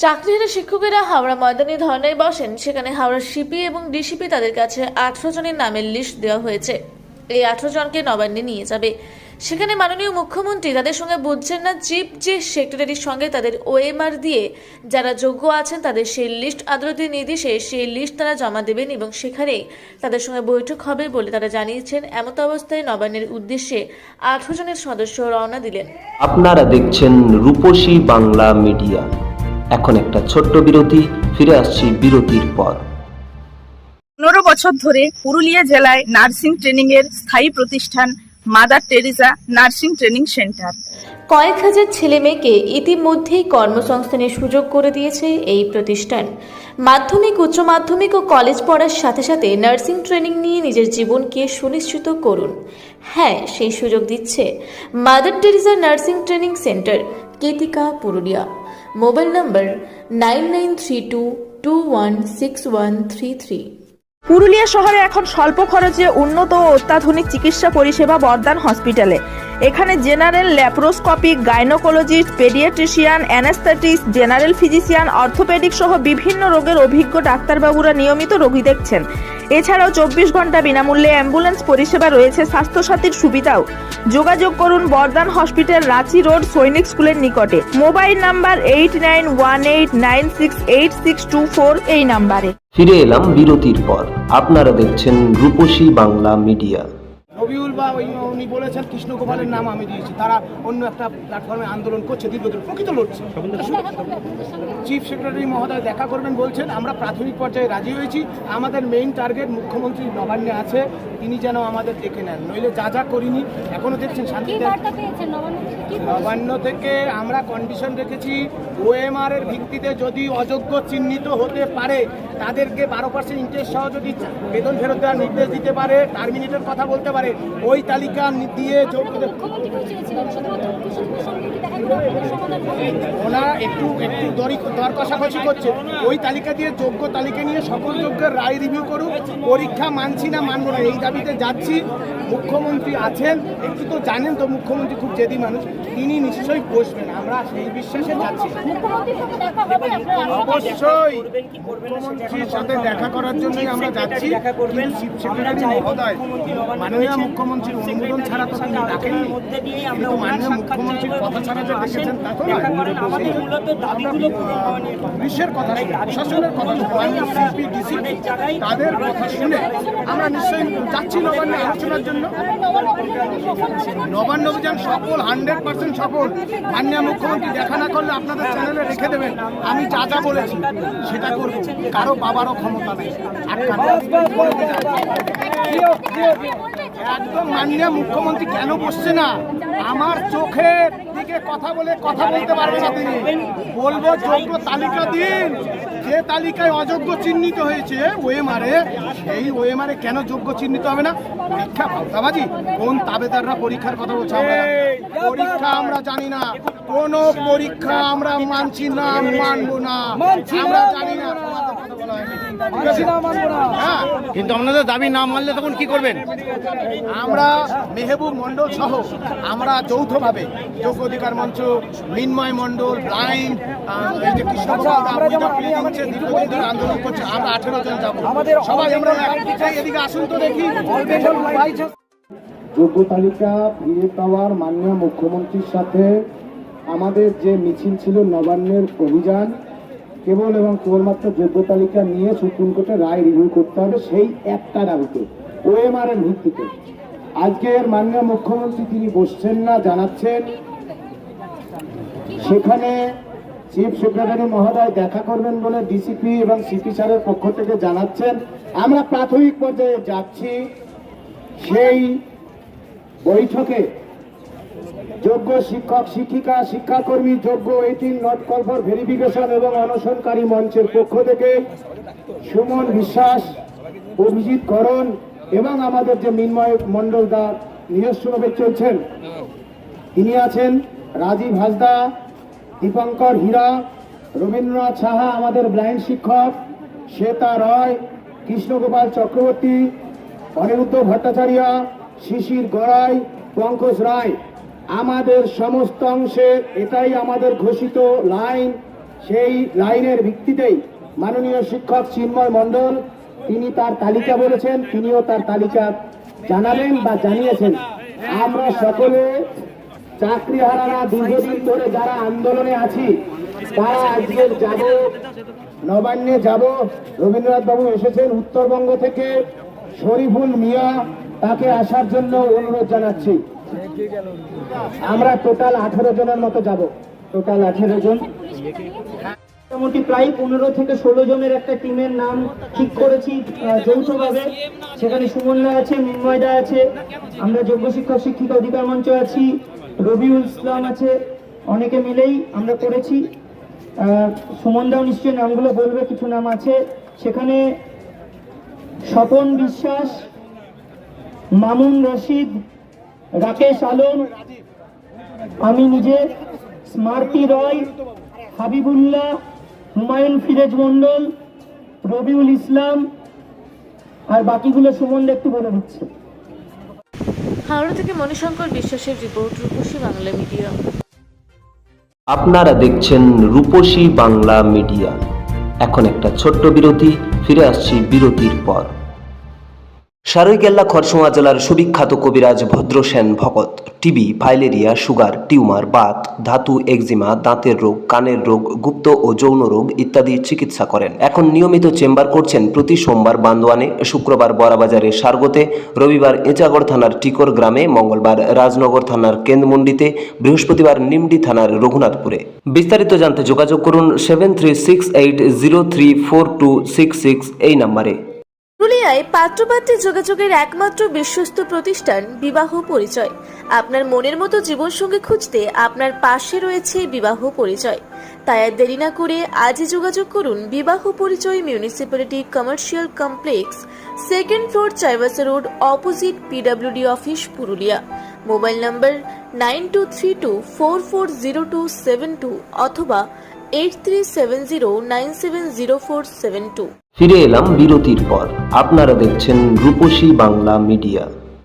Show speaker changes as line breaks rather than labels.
চাকরিহারা শিক্ষকেরা হাওড়া ময়দানে ধর্নায় বসেন। সেখানে হাওড়ার সিপি এবং ডিসিপি তাদের কাছে 18 জনের নামের লিস্ট দেওয়া হয়েছে। এই 18 জনকে নবান্নে নিয়ে যাবে। সেখানে মাননীয় মুখ্যমন্ত্রী তাদের সঙ্গে বুঝছেন না। চিফ যে সেক্রেটারির সঙ্গে তাদের ওএমআর দিয়ে যারা যোগ্য আছেন তাদের সেই লিস্ট আদালতের নির্দেশে সেই লিস্ট তারা জমা দেবেন এবং সেখানেই তাদের সঙ্গে বৈঠক হবে বলে তারা জানিয়েছেন। এমত অবস্থায় নবান্নের উদ্দেশ্যে 18 জনের সদস্য রওনা দিলেন।
আপনারা দেখছেন রূপসী বাংলা মিডিয়া। এখন একটা ছোট্ট বিরতি, ফিরে আসছি বিরতির পর।
15 বছর ধরে পুরুলিয়া জেলায় নার্সিং ট্রেনিং এর স্থায়ী প্রতিষ্ঠান mother Teresa nursing training centre
কয়েক হাজার ছেলে মেয়েকে ইতিমধ্যেই কর্মসংস্থানের সুযোগ করে দিয়েছে এই প্রতিষ্ঠান। মাধ্যমিক, উচ্চ মাধ্যমিক ও কলেজ পড়ার সাথে সাথে নার্সিং ট্রেনিং নিয়ে নিজের জীবনকে সুনিশ্চিত করুন। হ্যাঁ, সেই সুযোগ দিচ্ছে Mother Teresa nursing training centre, Ketika, Purulia. Mobile number 9932216133।
Purulia শহরে এখন স্বল্প খরচে উন্নত ও অত্যাধুনিক চিকিৎসা পরিষেবা বর্ধমান হসপিটালে। এখানে general, laparoscopic, gynaecologist, paediatrician, anaesthetist, general physician, orthopaedic সহ বিভিন্ন রোগের অভিজ্ঞ ডাক্তারবাবুরা নিয়মিত রোগী দেখছেন। এছাড়াও 24 ঘন্টা বিনামূল্যে অ্যাম্বুলেন্স পরিষেবা রয়েছে। স্বাস্থ্যসাথীর সুবিধাও। যোগাযোগ করুন বর্ধমান হসপিটাল, রাঁচি রোড, সৈনিক স্কুলের নিকটে। মোবাইল নাম্বার 8918968624 এই নাম্বারে।
ফিরে এলাম বিরতির পর। আপনারা দেখছেন রূপসী বাংলা মিডিয়া।
রবিউল বা উনি বলেছেন কৃষ্ণ গোপালের নাম আমি দিয়েছি, তারা অন্য একটা প্ল্যাটফর্মে আন্দোলন করছে, দীর্ঘদিন প্রকৃত লড়ছে। চিফ সেক্রেটারি মহোদয় দেখা করবেন বলছেন, আমরা প্রাথমিক পর্যায়ে রাজি হয়েছি। আমাদের মেইন টার্গেট মুখ্যমন্ত্রী নবান্নে আছে, তিনি যেন আমাদের ডেকে নেন, নইলে যা যা করিনি এখনো দেখছেন শান্তিতে। নবান্ন থেকে আমরা কন্ডিশন রেখেছি, ওএমআর এর ভিত্তিতে যদি অযোগ্য চিহ্নিত হতে পারে তাদেরকে 12% ইন্টারেস্ট সহ যদি বেতন ফেরত দেওয়ার নির্দেশ দিতে পারে, টার্মিনেটের কথা বলতে পারে, ওই তালিকা দিয়ে ওনারা একটু দর কষাকষি করছে। ওই তালিকা দিয়ে যোগ্য তালিকা নিয়ে সকল যোগ্যের রায় রিভিউ করুক। পরীক্ষা মানছি না মানবো না এই দাবিতে যাচ্ছি। মুখ্যমন্ত্রী আছেন, একটু তো জানেন তো মুখ্যমন্ত্রী খুব জেদি মানুষ, তিনি নিশ্চয়ই বসবেন, আমরা সেই বিশ্বাসে যাচ্ছি। অবশ্যই মুখ্যমন্ত্রীর সাথে দেখা করার জন্যই আমরা যাচ্ছি। কিন্তু চিফ সেক্রেটারি মহোদয় মাননীয় মুখ্যমন্ত্রীর অনুমোদন ছাড়া তো তিনি ডাকেননি, কিন্তু মাননীয় মুখ্যমন্ত্রীর কথা ছাড়া যে ডেকেছেন তা তো নয়। পুলিশের কথা শুনে, প্রশাসনের কথা শুনে, সিপি ডিসিপি তাদের কথা শুনে আমরা নিশ্চয়ই যাচ্ছি নবান্নে আলোচনার জন্য। নবান্ন অভিযান সফল, 100% সফল। মাননীয় মুখ্যমন্ত্রী দেখা না করলে আপনাদের চ্যানেলে রেখে দেবেন, আমি যা যা বলেছি সেটা করব। কারো বাবারও ক্ষমতা নেই একদম। মাননীয় মুখ্যমন্ত্রী কেন বসছে না? আমার চোখের দিকে কথা বলতে পারবে না তিনি। বলবো যোগ্য তালিকা দিন, যে তালিকায় অযোগ্য চিহ্নিত হয়েছে ওএমআরে, সেই ওএমআরে কেন যোগ্য চিহ্নিত হবে না? পরীক্ষা ভাওতাবাজি। কোন তাবেদাররা পরীক্ষার কথা বলছে? পরীক্ষা আমরা জানি না, কোন পরীক্ষা আমরা মানছি না, মানবো না, আমরা জানি না।
কিন্তু আপনাদের দাবি না মানলে তখন কি করবেন?
আমরা মেহবুব মন্ডল সহ আমরা যৌথভাবে যোগ্য অধিকার মঞ্চ, মিন্ময় মন্ডল, ব্লাইন্ড, এই যে কৃষ্ণ দীর্ঘদিন আন্দোলন করছে, আমরা 18 জন যাবো সবাই। আমরা এদিকে আসুন তো দেখি।
যোগ্য তালিকা ফিরে পাওয়ার মাননীয় মুখ্যমন্ত্রীর সাথে আমাদের যে মিছিল ছিল নবান্নের অভিযান, কেবল এবং কেবলমাত্র যোগ্য তালিকা নিয়ে সুপ্রিম কোর্টে রায় রিভিউ করতে হবে, সেই একটা দাবিতে ওএমআর এর ভিত্তিতে আজকের মাননীয় মুখ্যমন্ত্রী তিনি বসছেন না জানাচ্ছেন। সেখানে চিফ সেক্রেটারি মহোদয় দেখা করবেন বলে ডিসিপি এবং সিপি স্যারের পক্ষ থেকে জানাচ্ছেন। আমরা প্রাথমিক পর্যায়ে যাচ্ছি, সেই বৈঠকে যোগ্য শিক্ষক, শিক্ষিকা, শিক্ষাকর্মী, যোগ্য 18 নট কল ফর ভেরিফিকেশন এবং অনশনকারী মঞ্চের পক্ষ থেকে সুমন বিশ্বাস, অভিজিৎ করণ এবং আমাদের যে মিন্ময় মন্ডল দা নিজস্বভাবে চলছেন তিনি আছেন, রাজীব হাসদা, দীপঙ্কর হীরা, রবীন্দ্রনাথ সাহা আমাদের ব্লাইন্ড শিক্ষক, শ্বেতা রয়, কৃষ্ণগোপাল চক্রবর্তী, অনিরুদ্ধ ভট্টাচার্য, শিশির গড়াই, পঙ্কজ রায়। আমাদের সমস্ত অংশে এটাই আমাদের ঘোষিত লাইন, সেই লাইনের ভিত্তিতেই মাননীয় শিক্ষক চিন্ময় মণ্ডল তিনি তার তালিকা বলেছেন, তিনিও তার তালিকা জানাবেন বা জানিয়েছেন। আমরা সকলে চাকরিহারারা দীর্ঘদিন ধরে যারা আন্দোলনে আছি তারা আজকে যাব, নবান্নে যাব। রবীন্দ্রনাথ বাবু এসেছেন উত্তরবঙ্গ থেকে, শরীফুল মিয়া তাকে আসার জন্য অনুরোধ জানাচ্ছি। আমরা টোটাল 18 জনের মতো যাব, টোটাল 18 জন।
মোটামুটি প্রায় 15 থেকে 16 জনের একটা টিমের নাম ঠিক করেছি যৌথভাবে। সেখানে সুমনদা আছে, মিন্ময়দা আছে, আমরা যোগ্য শিক্ষক শিক্ষিকা অধিকার মঞ্চ আছি, রবিউল ইসলাম আছে, অনেকে মিলেই আমরা করেছি। সুমনদাও নিশ্চয়ই নামগুলো বলবে, কিছু নাম আছে সেখানে। স্বপন বিশ্বাস, মামুন রশিদ, রাকেশ আলম, আমি নিজে, স্মার্তি রয়, হাবিবুল্লাহ, হুমায়ুন ফিরেজ মন্ডল, রবিউল ইসলাম, আর বাকিগুলো সুমনদা একটু বলে দিচ্ছে।
হাওড়া থেকে মণিশঙ্কর বিশ্বাসের রিপোর্ট, রূপসী বাংলা মিডিয়া।
আপনারা দেখছেন রূপসী বাংলা মিডিয়া। এখন একটা ছোট্ট বিরতি, ফিরে আসছি বিরতির পর। সারৈকেল্লা খরসোয়া জেলার সুবিখ্যাত কবিরাজ Bhadrasen Bhagat TB, filaria, sugar, tumour, Baat, ধাতু, একজিমা, দাঁতের রোগ, কানের রোগ, গুপ্ত ও যৌন রোগ ইত্যাদি চিকিৎসা করেন। এখন নিয়মিত চেম্বার করছেন প্রতি সোমবার বান্দোয়ানে, শুক্রবার বড়াবাজারে সারগোতে, রবিবার এঁচাগড় থানার টিকর গ্রামে, মঙ্গলবার রাজনগর থানার কেন্দ্রমন্ডিতে, বৃহস্পতিবার নিমডি থানার রঘুনাথপুরে। বিস্তারিত জানতে যোগাযোগ করুন 7368034266 এই নম্বরে।
পুরুলিয়ায় পাত্রপাত্রী যোগাযোগের একমাত্র বিশ্বস্ত প্রতিষ্ঠান বিবাহ পরিচয়। আপনার মনের মতো জীবনসঙ্গী খুঁজতে আপনার পাশে রয়েছে বিবাহ পরিচয়। তাই আর দেরি না করে আজই যোগাযোগ করুন বিবাহ পরিচয়, municipality commercial complex, 2nd floor, Chaibasa road, opposite PWD office, Purulia. Mobile নম্বর 9232440272 অথবা 8370970472।
ফিরে এলাম বিরতির পর। আপনারা দেখছেন রূপসী বাংলা মিডিয়া।